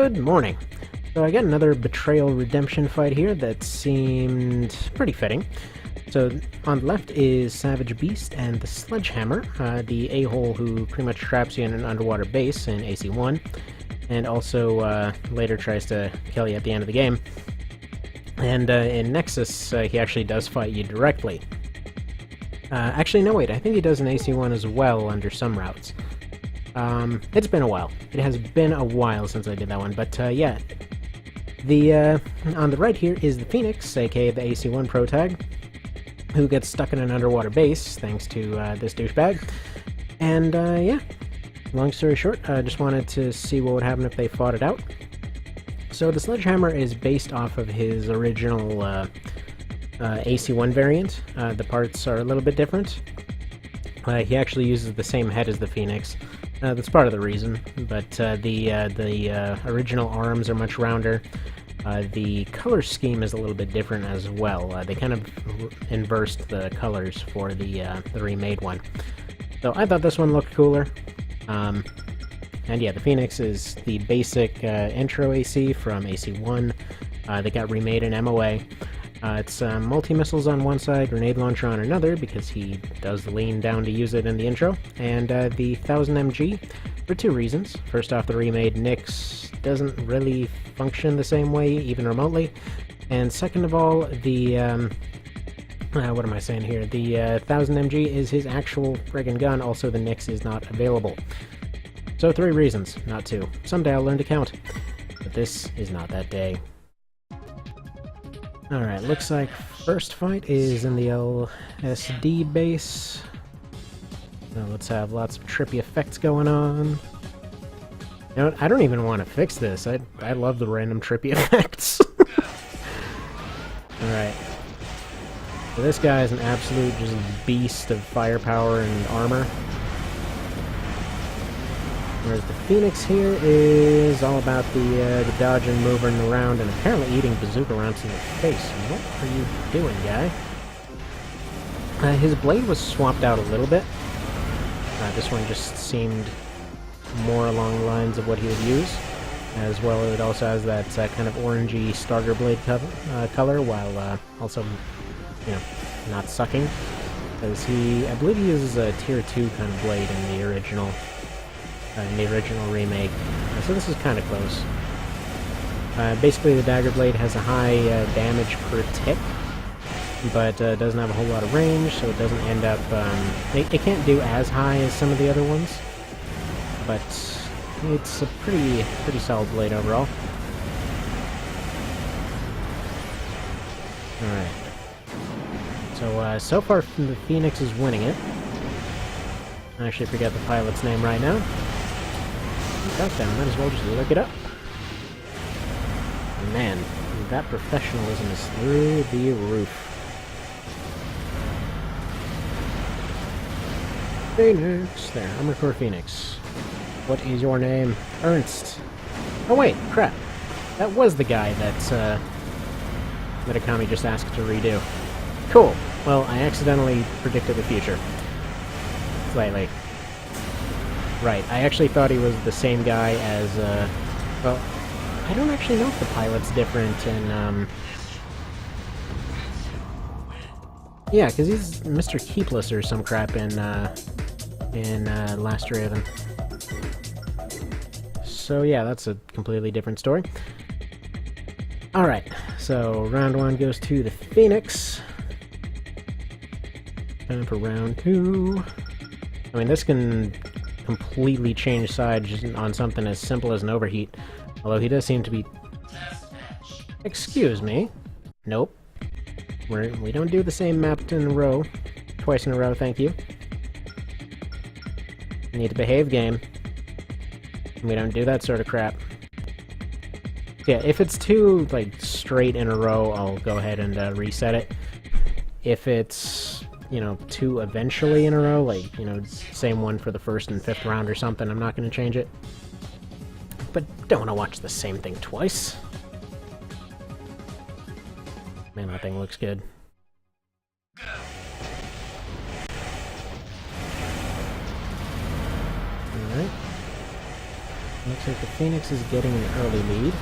Good morning. So I got another betrayal redemption fight here that seemed pretty fitting. So on the left is Savage Beast and the Sledgehammer, the a-hole who pretty much traps you in an underwater base in AC1, and also later tries to kill you at the end of the game. And in Nexus, he actually does fight you directly. Actually, no wait, I think he does in AC1 as well under some routes. It's been a while. It has been a while since I did that one, but yeah. On the right here is the Phoenix, aka the AC1 protag, who gets stuck in an underwater base thanks to this douchebag. And yeah, long story short, I just wanted to see what would happen if they fought it out. So the Sledgehammer is based off of his original AC1 variant. The parts are a little bit different. He actually uses the same head as the Phoenix. That's part of the reason, but the original arms are much rounder. The color scheme is a little bit different as well. They kind of inversed the colors for the remade one. So I thought this one looked cooler. And yeah, the Phoenix is the basic intro AC from AC1. They got remade in MOA. It's multi-missiles on one side, grenade launcher on another, because he does lean down to use it in the intro, and the 1000 MG for two reasons. First off, the remade Nyx doesn't really function the same way, even remotely, and second of all, the what am I saying here? The 1000 MG is his actual friggin' gun, also the Nyx is not available. So three reasons, not two. Someday I'll learn to count, but this is not that day. Alright, looks like first fight is in the LSD base. Now let's have lots of trippy effects going on. You know what? I don't even want to fix this. I love the random trippy effects. Alright. So this guy is an absolute just beast of firepower and armor. Whereas the Phoenix here is all about the dodging, moving around, and apparently eating bazooka rounds in the face. What are you doing, guy? His blade was swapped out a little bit. This one just seemed more along the lines of what he would use. As well, it also has that kind of orangey starter blade color, while also, you know, not sucking. Because I believe he uses a tier 2 kind of blade in the original remake, so this is kind of close. Basically, the dagger blade has a high damage per tick, but doesn't have a whole lot of range, so it doesn't end up... it can't do as high as some of the other ones, but it's a pretty solid blade overall. Alright. So far, the Phoenix is winning it. I actually forget the pilot's name right now. Goddamn, might as well just look it up. Man, that professionalism is through the roof. Phoenix! There, Armored Core Phoenix. What is your name? Ernst. Oh wait, crap. That was the guy that Akami just asked to redo. Cool. Well, I accidentally predicted the future. Slightly. Right, I actually thought he was the same guy as, well, I don't actually know if the pilot's different in, yeah, because he's Mr. Keepless or some crap in Last Raven. So yeah, that's a completely different story. Alright, so round 1 goes to the Phoenix. Time for round 2. I mean, this can completely change sides on something as simple as an overheat. Although he does seem to be... Excuse me. Nope. We don't do the same map in a row. Twice in a row, thank you. You need to behave, game. We don't do that sort of crap. Yeah, if it's two, like, straight in a row, I'll go ahead and reset it. If it's... you know, two eventually in a row, like, you know, same one for the first and fifth round or something, I'm not going to change it. But don't want to watch the same thing twice. Man, that thing looks good. Alright. Let's Looks like the Phoenix is getting an early lead,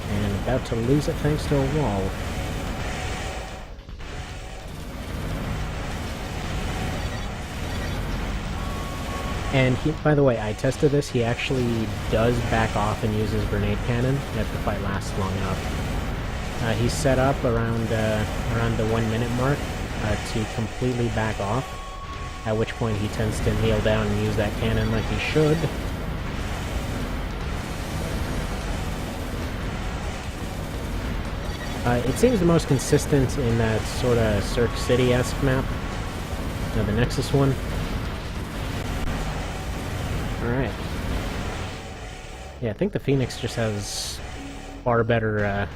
and about to lose it thanks to a wall. And he, by the way, I tested this, he actually does back off and uses grenade cannon if the fight lasts long enough. He's set up around the 1 minute mark to completely back off, at which point he tends to kneel down and use that cannon like he should. It seems the most consistent in that sort of Cirque City-esque map, the Nexus one. Alright. Yeah, I think the Phoenix just has far better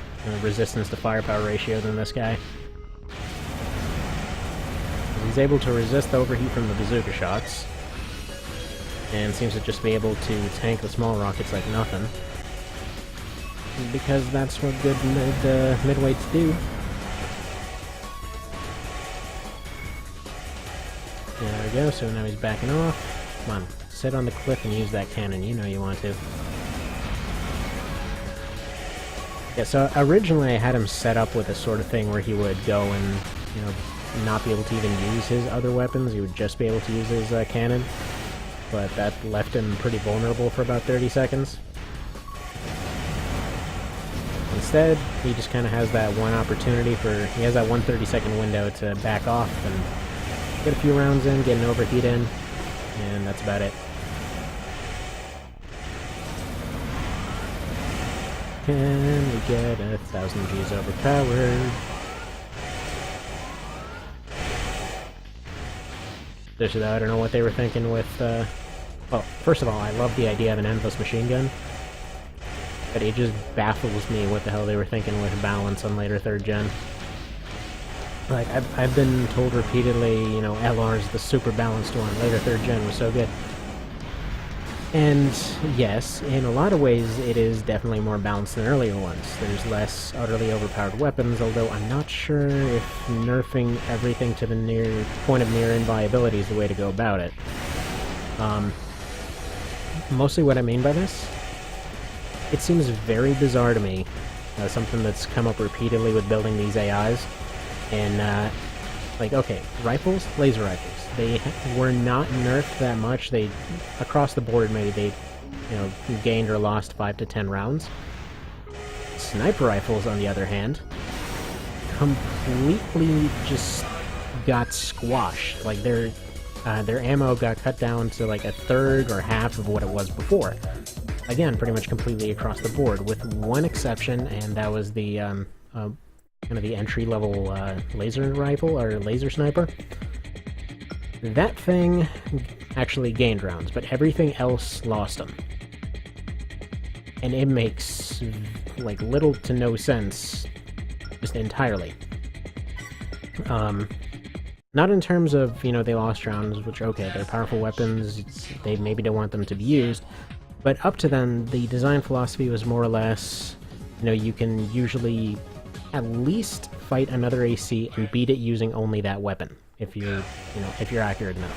resistance to firepower ratio than this guy. He's able to resist the overheat from the bazooka shots, and seems to just be able to tank the small rockets like nothing. Because that's what good midweights do. There we go, so now he's backing off. Come on, sit on the cliff and use that cannon, you know you want to. Yeah, so originally I had him set up with a sort of thing where he would go and, you know, not be able to even use his other weapons, he would just be able to use his cannon. But that left him pretty vulnerable for about 30 seconds. Instead, he just kind of has that one opportunity he has that 1 30-second window to back off and get a few rounds in, get an overheat in, and that's about it. Can we get 1,000 G's overpowered? Just I don't know what they were thinking with, well, first of all, I love the idea of an endless machine gun. But it just baffles me what the hell they were thinking with balance on later 3rd gen. Like, I've been told repeatedly, you know, LR's the super balanced one, later 3rd gen was so good. And, yes, in a lot of ways it is definitely more balanced than earlier ones. There's less utterly overpowered weapons, although I'm not sure if nerfing everything to the point of near inviolability is the way to go about it. Mostly what I mean by this, it seems very bizarre to me, something that's come up repeatedly with building these AIs, and, like, okay, rifles, laser rifles, they were not nerfed that much. They, across the board, maybe they, you know, gained or lost 5 to 10 rounds. Sniper rifles, on the other hand, completely just got squashed. Like, their ammo got cut down to, like, 1/3 or half of what it was before. Again, pretty much completely across the board, with one exception, and that was the, kind of the entry-level, laser rifle, or laser sniper. That thing actually gained rounds, but everything else lost them. And it makes, like, little to no sense, just entirely. Not in terms of, you know, they lost rounds, which, okay, they're powerful weapons, they maybe don't want them to be used, but up to then, the design philosophy was more or less, you know, you can usually at least fight another AC and beat it using only that weapon, if you're, you know, if you're accurate enough.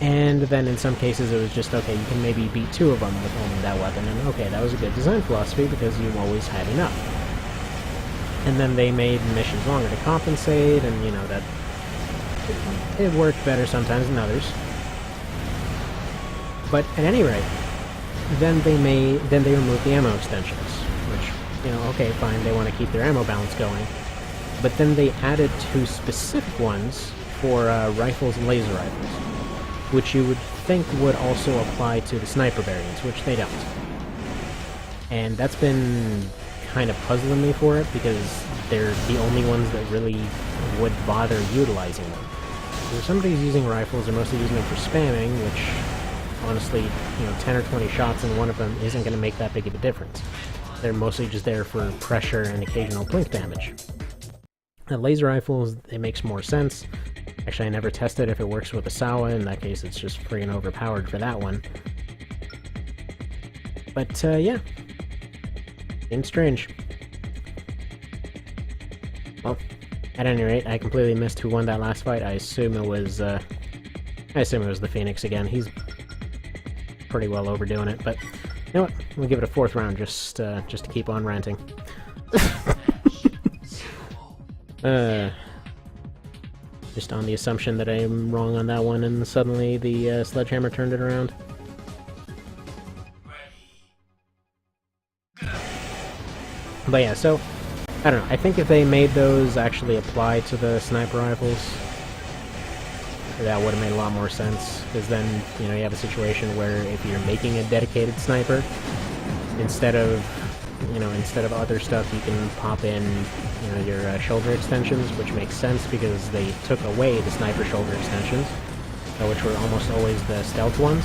And then in some cases it was just, okay, you can maybe beat 2 of them with only that weapon, and okay, that was a good design philosophy because you always had enough. And then they made missions longer to compensate, and, you know, that it worked better sometimes than others. But at any rate, then they removed the ammo extensions, which, you know, okay, fine, they want to keep their ammo balance going. But then they added 2 specific ones for rifles and laser rifles, which you would think would also apply to the sniper variants, which they don't. And that's been kind of puzzling me for it, because they're the only ones that really would bother utilizing them. So if somebody's using rifles, they're mostly using them for spamming, which, honestly, you know, 10 or 20 shots in one of them isn't going to make that big of a difference. They're mostly just there for pressure and occasional blink damage. The laser rifles, it makes more sense. Actually, I never tested if it works with a Sawa. In that case, it's just friggin' overpowered for that one. But, yeah. Seems strange. Well, at any rate, I completely missed who won that last fight. I assume it was the Phoenix again. pretty well overdoing it, but you know what? We'll give it a 4th round just to keep on ranting. Just on the assumption that I'm wrong on that one, and suddenly the Sledgehammer turned it around. But yeah, so, I don't know, I think if they made those actually apply to the sniper rifles, that would have made a lot more sense, because then, you know, you have a situation where if you're making a dedicated sniper, instead of other stuff, you can pop in, you know, your shoulder extensions, which makes sense because they took away the sniper shoulder extensions, which were almost always the stealth ones.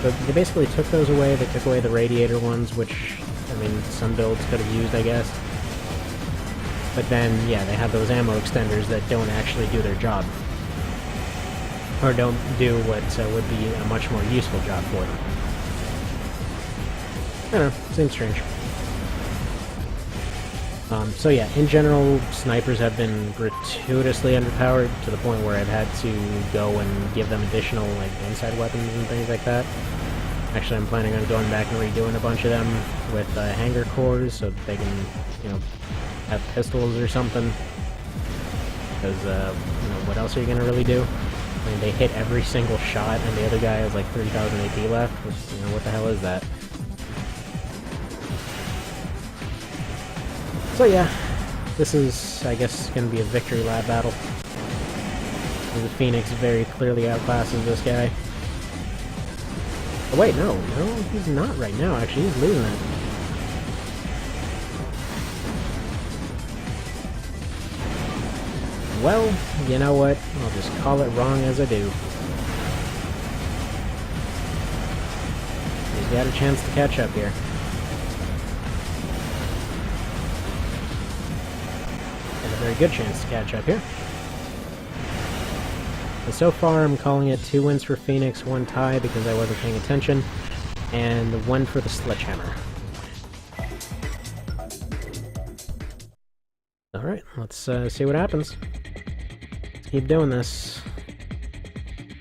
But they basically took those away. They took away the radiator ones, which, I mean, some builds could have used, I guess. But then, yeah, they have those ammo extenders that don't actually do their job. Or don't do what would be a much more useful job for them. I don't know, seems strange. So yeah, in general, snipers have been gratuitously underpowered to the point where I've had to go and give them additional, like, inside weapons and things like that. Actually, I'm planning on going back and redoing a bunch of them with hanger cores so that they can, you know, have pistols or something. Because, you know, what else are you gonna really do? I mean, they hit every single shot, and the other guy has like 3,000 AP left, which, you know, what the hell is that? So yeah, this is, I guess, going to be a victory lab battle. The Phoenix very clearly outclasses this guy. Oh wait, no, he's not right now, actually, he's losing it. Well, you know what, I'll just call it wrong as I do. He's got a chance to catch up here. Very good chance to catch up here. And so far I'm calling it 2 wins for Phoenix, 1 tie because I wasn't paying attention, and 1 for the Sledgehammer. Alright, let's see what happens. Let's keep doing this.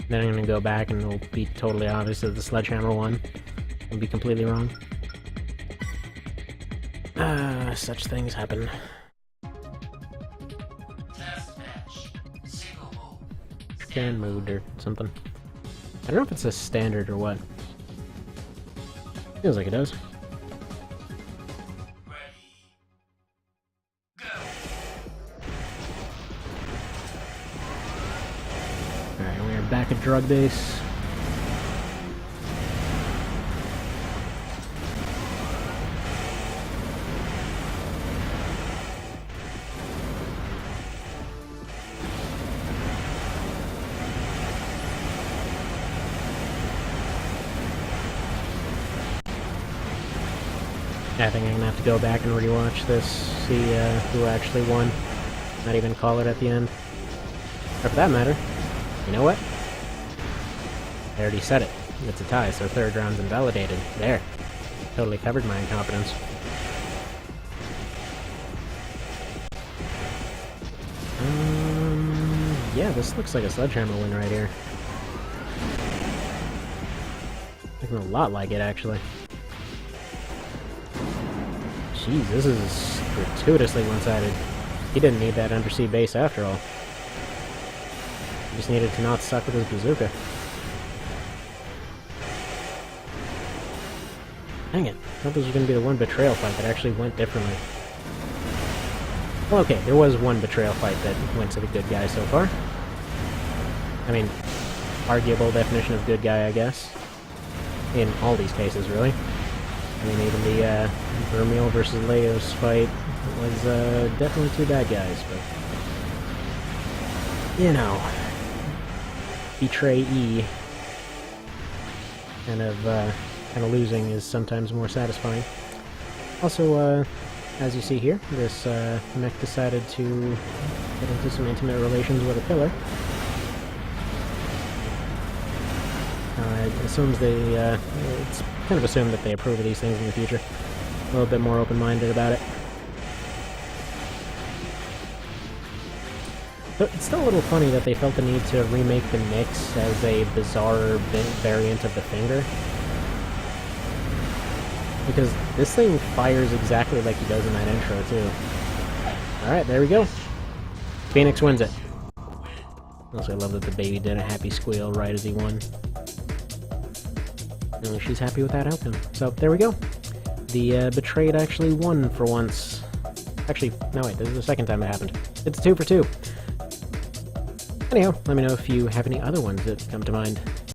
Then I'm gonna go back and it'll be totally obvious that the Sledgehammer won. I'll be completely wrong. Such things happen. Stand mode or something. I don't know if it's a standard or what. Feels like it does. Alright, we are back at drug base. I think I'm gonna have to go back and rewatch this, see who actually won. Not even call it at the end. Or for that matter, you know what? I already said it. It's a tie, so 3rd round's invalidated. There. Totally covered my incompetence. Yeah, this looks like a Sledgehammer win right here. Looking a lot like it, actually. Jeez, this is gratuitously one-sided. He didn't need that undersea base after all. He just needed to not suck with his bazooka. Dang it. I thought this was going to be the one betrayal fight that actually went differently. Well, okay, there was one betrayal fight that went to the good guy so far. I mean, arguable definition of good guy, I guess. In all these cases, really. I mean, even the Vermeil versus Leos fight was definitely 2 bad guys, but... You know... Betray-y. Kind of losing is sometimes more satisfying. Also, as you see here, this mech decided to get into some intimate relations with a pillar. It assumes they, it's kind of assumed that they approve of these things in the future. A little bit more open-minded about it. But it's still a little funny that they felt the need to remake the Nyx as a bizarre variant of the finger. Because this thing fires exactly like he does in that intro, too. Alright, there we go. Phoenix wins it. Also, I love that the baby did a happy squeal right as he won. And she's happy with that outcome. So, there we go. The Betrayed actually won for once. Actually, no wait, this is the second time it happened. It's 2 for 2. Anyhow, let me know if you have any other ones that come to mind.